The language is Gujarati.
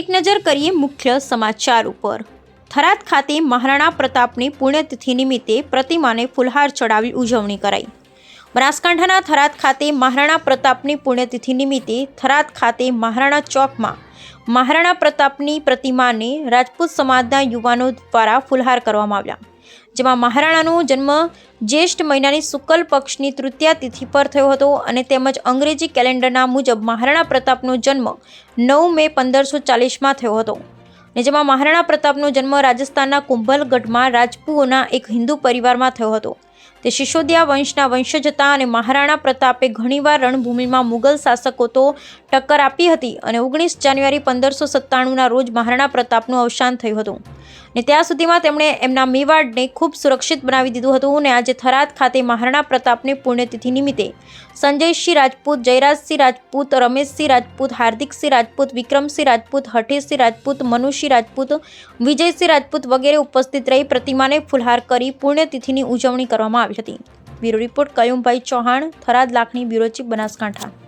એક નજર કરીએ મુખ્ય સમાચાર ઉપર। થરાદ ખાતે મહારાણા પ્રતાપની પુણ્યતિથિ નિમિત્તે પ્રતિમાને ફૂલહાર ચડાવી ઉજવણી કરાઈ। બનાસકાંઠાના થરાદ ખાતે મહારાણા પ્રતાપની પુણ્યતિથિ નિમિત્તે થરાદ ખાતે મહારાણા ચોકમાં મહારાણા પ્રતાપની પ્રતિમાને રાજપૂત સમાજના યુવાનો દ્વારા ફૂલહાર કરવામાં આવ્યા, જેમાં મહારાણાનો જન્મ જ્યેષ્ઠ મહિનાની શુક્લ પક્ષની તૃતીયા તિથિ પર થયો હતો અને તેમજ અંગ્રેજી કેલેન્ડરના મુજબ મહારાણા પ્રતાપનો જન્મ 9 મે 1540માં થયો હતો, ને જેમાં મહારાણા પ્રતાપનો જન્મ રાજસ્થાનના કુંભલગઢમાં રાજપૂતોના એક હિન્દુ પરિવારમાં થયો હતો। તે સિસોદિયા વંશના વંશજ હતા અને મહારાણા પ્રતાપે ઘણીવાર રણભૂમિમાં મુગલ શાસકો તો ટક્કર આપી હતી અને 19 જાન્યુઆરી 1597ના રોજ મહારાણા પ્રતાપનું અવસાન થયું હતું, ને ત્યાં સુધીમાં તેમણે એમના મેવાડને ખૂબ સુરક્ષિત બનાવી દીધું હતું। અને આજે થરાદ ખાતે મહારાણા પ્રતાપની પુણ્યતિથિ નિમિત્તે સંજયસિંહ રાજપૂત, જયરાજસિંહ રાજપૂત, રમેશસિંહ રાજપૂત, હાર્દિકસિંહ રાજપૂત, વિક્રમસિંહ રાજપૂત, હઠીસિંહ રાજપૂત, મનુસિંહ રાજપૂત, વિજયસિંહ રાજપૂત વગેરે ઉપસ્થિત રહી પ્રતિમાને ફૂલહાર કરી પુણ્યતિથિની ઉજવણી કરવામાં આવી હતી। Bureau report કયુમભાઈ Chauhan, Tharad Lakhani, bureau chief, Banaskantha.